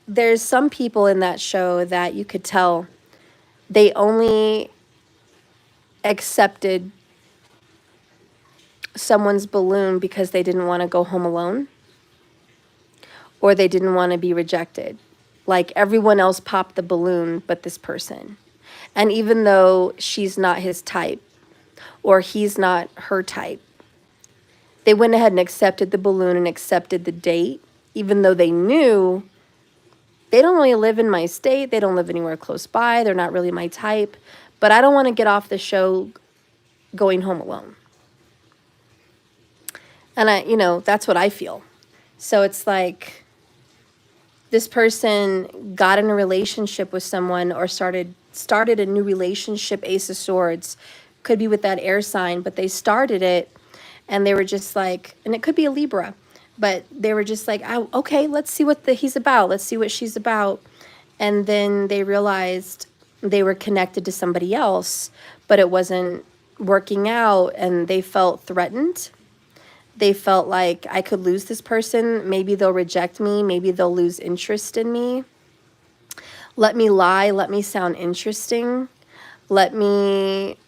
there's some people in that show that you could tell they only accepted someone's balloon because they didn't want to go home alone, or they didn't want to be rejected. Like everyone else popped the balloon but this person. And even though she's not his type or he's not her type, they went ahead and accepted the balloon and accepted the date, even though they knew they don't really live in my state. They don't live anywhere close by. They're not really my type. But I don't want to get off the show going home alone. And that's what I feel. So it's like this person got in a relationship with someone or started a new relationship, Ace of Swords. Could be with that air sign, but they started it and they were just like, and it could be a Libra, but they were just like, oh, okay, let's see what he's about. Let's see what she's about. And then they realized they were connected to somebody else, but it wasn't working out, and they felt threatened. They felt like I could lose this person. Maybe they'll reject me. Maybe they'll lose interest in me. Let me lie. Let me sound interesting. Let me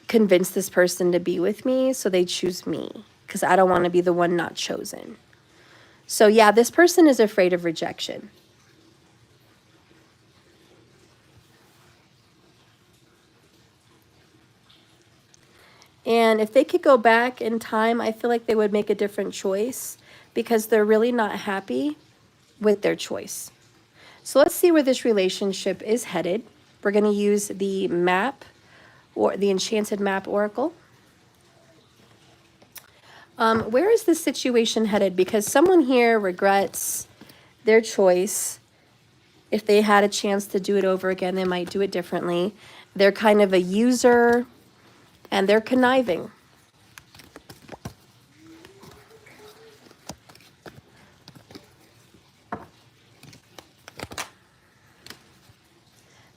convince this person to be with me so they choose me, because I don't want to be the one not chosen. So yeah, this person is afraid of rejection. And if they could go back in time, I feel like they would make a different choice because they're really not happy with their choice. So let's see where this relationship is headed. We're going to use the map, or the Enchanted Map Oracle. Where is this situation headed? Because someone here regrets their choice. If they had a chance to do it over again, they might do it differently. They're kind of a user, and they're conniving.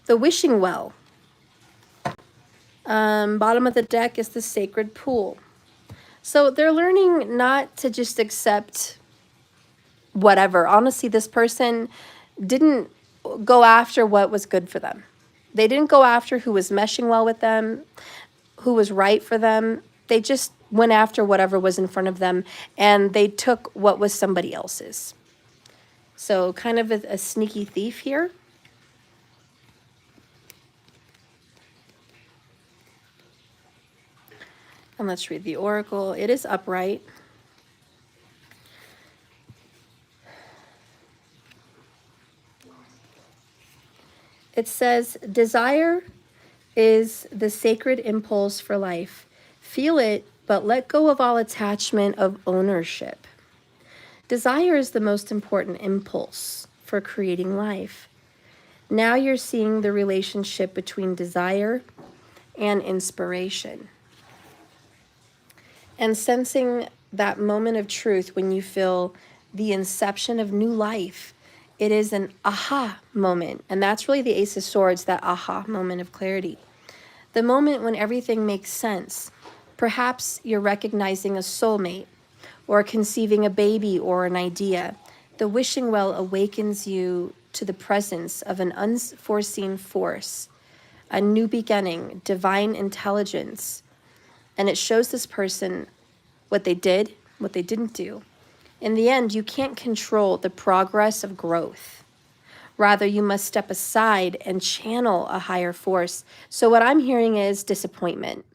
The Wishing Well. Bottom of the deck is the Sacred Pool. So they're learning not to just accept whatever. Honestly, this person didn't go after what was good for them. They didn't go after who was meshing well with them, who was right for them. They just went after whatever was in front of them, and they took what was somebody else's. So kind of a sneaky thief here. And let's read the oracle. It is upright. It says, desire is the sacred impulse for life. Feel it, but let go of all attachment of ownership. Desire is the most important impulse for creating life. Now you're seeing the relationship between desire and inspiration. And sensing that moment of truth when you feel the inception of new life. It is an aha moment. And that's really the Ace of Swords, that aha moment of clarity. The moment when everything makes sense. Perhaps you're recognizing a soulmate or conceiving a baby or an idea. The wishing well awakens you to the presence of an unforeseen force, a new beginning, divine intelligence. And it shows this person what they did, what they didn't do. In the end, you can't control the progress of growth. Rather, you must step aside and channel a higher force. So what I'm hearing is disappointment.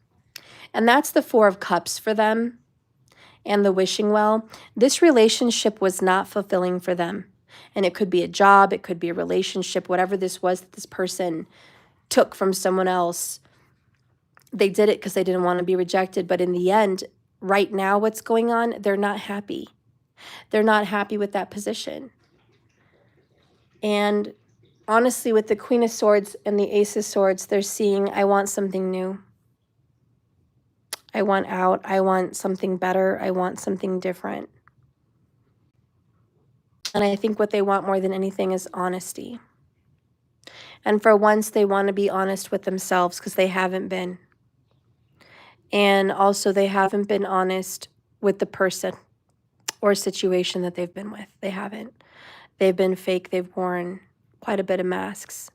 And that's the Four of Cups for them and the wishing well. This relationship was not fulfilling for them. And it could be a job, it could be a relationship, whatever this was that this person took from someone else. They did it because they didn't want to be rejected. But in the end, right now, what's going on, they're not happy. They're not happy with that position. And honestly, with the Queen of Swords and the Ace of Swords, they're seeing, I want something new. I want out. I want something better. I want something different. And I think what they want more than anything is honesty. And for once, they want to be honest with themselves because they haven't been. And also, they haven't been honest with the person or situation that they've been with. They haven't. They've been fake. They've worn quite a bit of masks.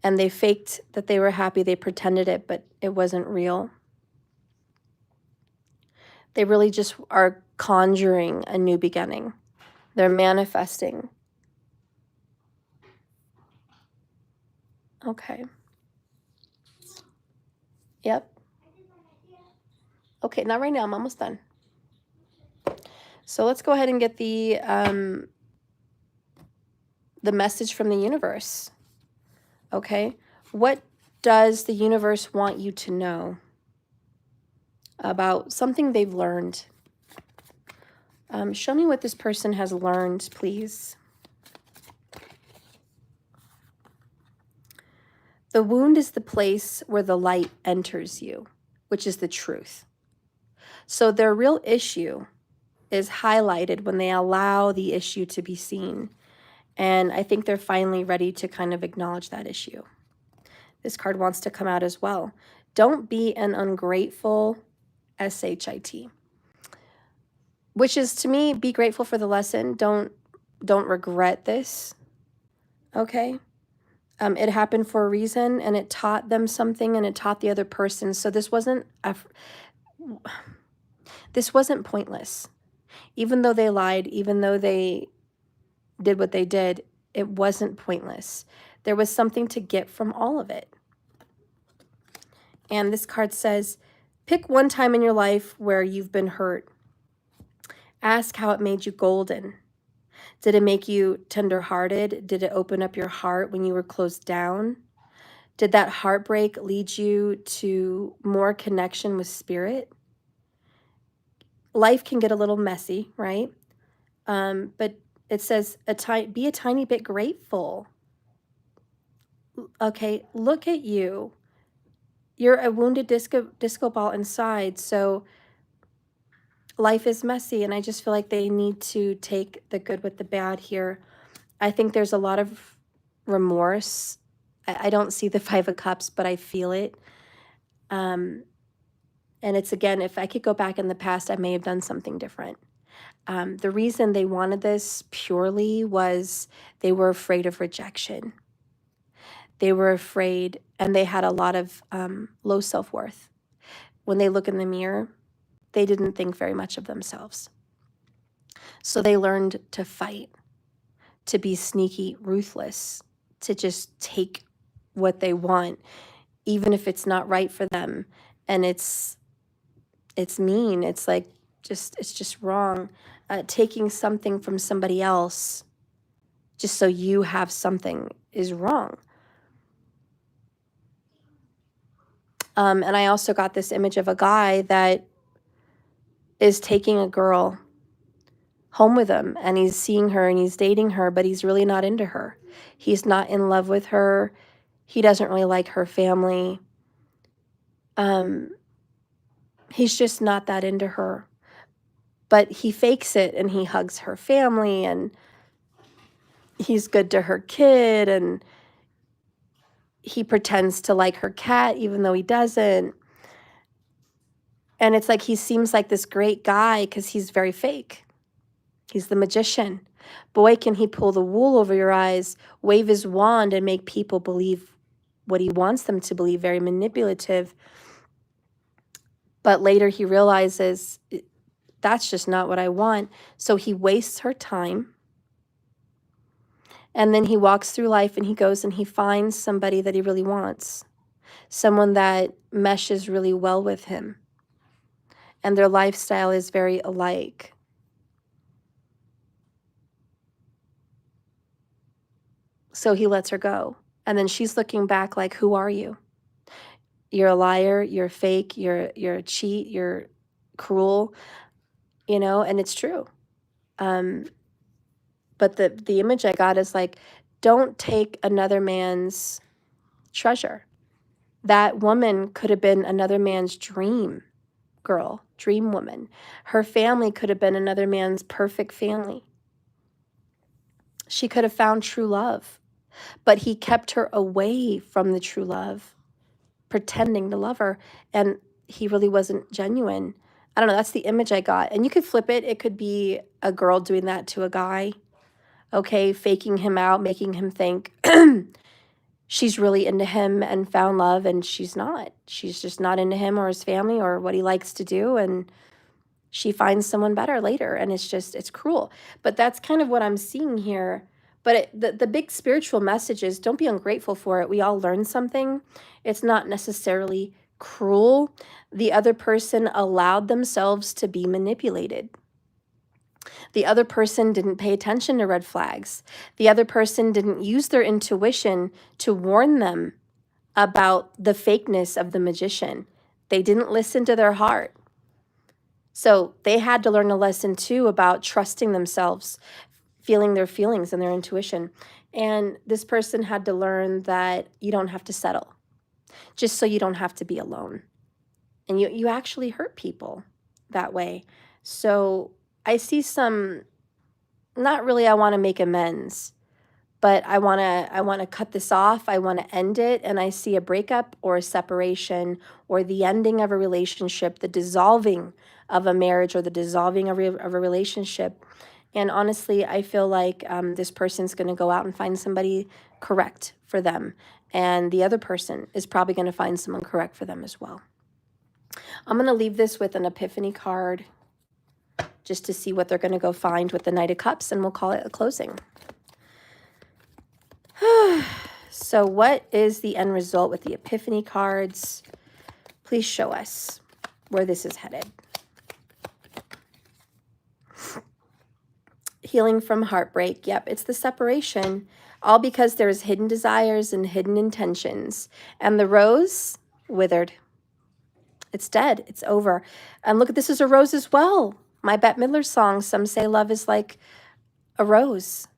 And they faked that they were happy. They pretended it, but it wasn't real. They really just are conjuring a new beginning. They're manifesting. Okay. Yep. Okay, not right now. I'm almost done. So let's go ahead and get the message from the universe. Okay. What does the universe want you to know about something they've learned? Show me what this person has learned, please. The wound is the place where the light enters you, which is the truth. So their real issue is highlighted when they allow the issue to be seen. And I think they're finally ready to kind of acknowledge that issue. This card wants to come out as well. Don't be an ungrateful SHIT. Which is, to me, be grateful for the lesson. Don't regret this. Okay? It happened for a reason, and it taught them something, and it taught the other person. So this wasn't pointless. Even though they lied, even though they did what they did, it wasn't pointless. There was something to get from all of it. And this card says, pick one time in your life where you've been hurt. Ask how it made you golden. Did it make you tender-hearted? Did it open up your heart when you were closed down? Did that heartbreak lead you to more connection with spirit? Life can get a little messy, right? But it says, be a tiny bit grateful. Okay, look at you. You're a wounded disco ball inside, so life is messy, and I just feel like they need to take the good with the bad here. I think there's a lot of remorse. I don't see the Five of Cups, but I feel it. And it's, again, if I could go back in the past, I may have done something different. The reason they wanted this purely was they were afraid of rejection. They were afraid, and they had a lot of low self-worth. When they look in the mirror, they didn't think very much of themselves. So they learned to fight, to be sneaky, ruthless, to just take what they want, even if it's not right for them. And it's mean. It's like, it's just wrong. Taking something from somebody else just so you have something is wrong. And I also got this image of a guy that is taking a girl home with him, and he's seeing her and he's dating her, but he's really not into her. He's not in love with her. He doesn't really like her family. He's just not that into her. But he fakes it, and he hugs her family, and he's good to her kid, and he pretends to like her cat even though he doesn't. And it's like he seems like this great guy because he's very fake. He's the magician. Boy, can he pull the wool over your eyes, wave his wand, and make people believe what he wants them to believe, very manipulative. But later he realizes that's just not what I want. So he wastes her time. And then he walks through life, and he goes and he finds somebody that he really wants, someone that meshes really well with him. And their lifestyle is very alike. So he lets her go. And then she's looking back like, who are you? you're a liar, you're fake, you're a cheat, you're cruel, you know, and it's true. But the image I got is like, don't take another man's treasure. That woman could have been another man's dream girl, dream woman. Her family could have been another man's perfect family. She could have found true love, but he kept her away from the true love, pretending to love her, and he really wasn't genuine. I don't know, that's the image I got. And you could flip it. It could be a girl doing that to a guy, okay, faking him out, making him think she's really into him and found love, and she's not. She's just not into him or his family or what he likes to do, and she finds someone better later, and it's cruel. But that's kind of what I'm seeing here. But the big spiritual message is, don't be ungrateful for it. We all learn something. It's not necessarily cruel. The other person allowed themselves to be manipulated. The other person didn't pay attention to red flags. The other person didn't use their intuition to warn them about the fakeness of the magician. They didn't listen to their heart. So they had to learn a lesson too about trusting themselves, feeling their feelings and their intuition. And this person had to learn that you don't have to settle, just so you don't have to be alone. And you actually hurt people that way. So I see some, not really I want to make amends, but I want to cut this off. I want to end it. And I see a breakup or a separation or the ending of a relationship, the dissolving of a marriage or the dissolving of a relationship. And honestly, I feel like this person's going to go out and find somebody correct for them. And the other person is probably going to find someone correct for them as well. I'm going to leave this with an epiphany card just to see what they're going to go find with the Knight of Cups, and we'll call it a closing. So what is the end result with the epiphany cards? Please show us where this is headed. Healing from heartbreak. Yep, it's the separation. All because there's hidden desires and hidden intentions. And the rose withered. It's dead. It's over. And look, this is a rose as well. My Bette Midler song, some say love is like a rose.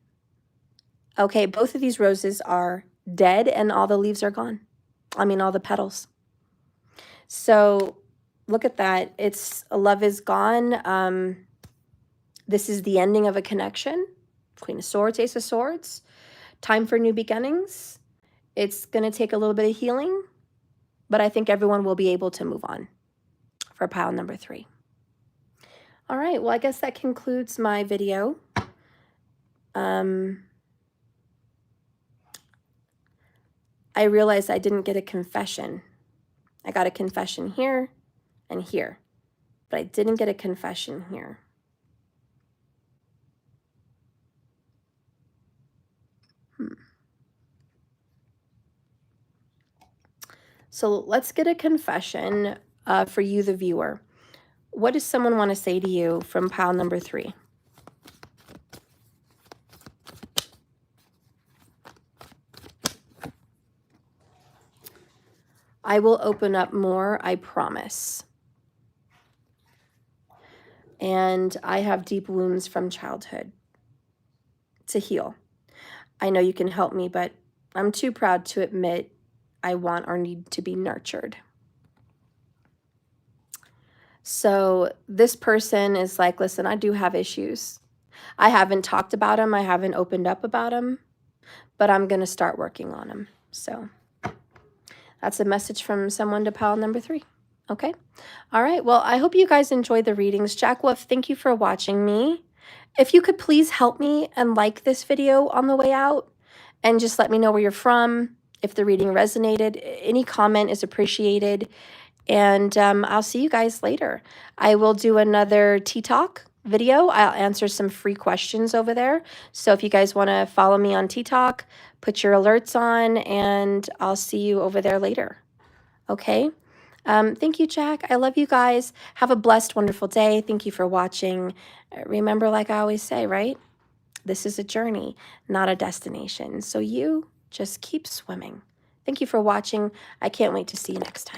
Okay, both of these roses are dead and all the leaves are gone. I mean, all the petals. So look at that. It's love is gone. This is the ending of a connection. Queen of Swords, Ace of Swords. Time for new beginnings. It's going to take a little bit of healing, but I think everyone will be able to move on for pile number 3. All right, well, I guess that concludes my video. I realized I didn't get a confession. I got a confession here and here, but I didn't get a confession here. So let's get a confession for you, the viewer. What does someone want to say to you from pile number 3? I will open up more, I promise. And I have deep wounds from childhood to heal. I know you can help me, but I'm too proud to admit I want or need to be nurtured. So this person is like, listen, I do have issues. I haven't talked about them. I haven't opened up about them, but I'm going to start working on them. So that's a message from someone to pile number 3. Okay. All right. Well, I hope you guys enjoyed the readings. Jack Wolf, thank you for watching me. If you could please help me and like this video on the way out and just let me know where you're from. If the reading resonated, any comment is appreciated. And I'll see you guys later. I will do another Tea Talk video. I'll answer some free questions over there. So if you guys want to follow me on Tea Talk, put your alerts on, and I'll see you over there later. Okay? Thank you, Jack. I love you guys. Have a blessed, wonderful day. Thank you for watching. Remember, like I always say, right? This is a journey, not a destination. So you just keep swimming. Thank you for watching. I can't wait to see you next time.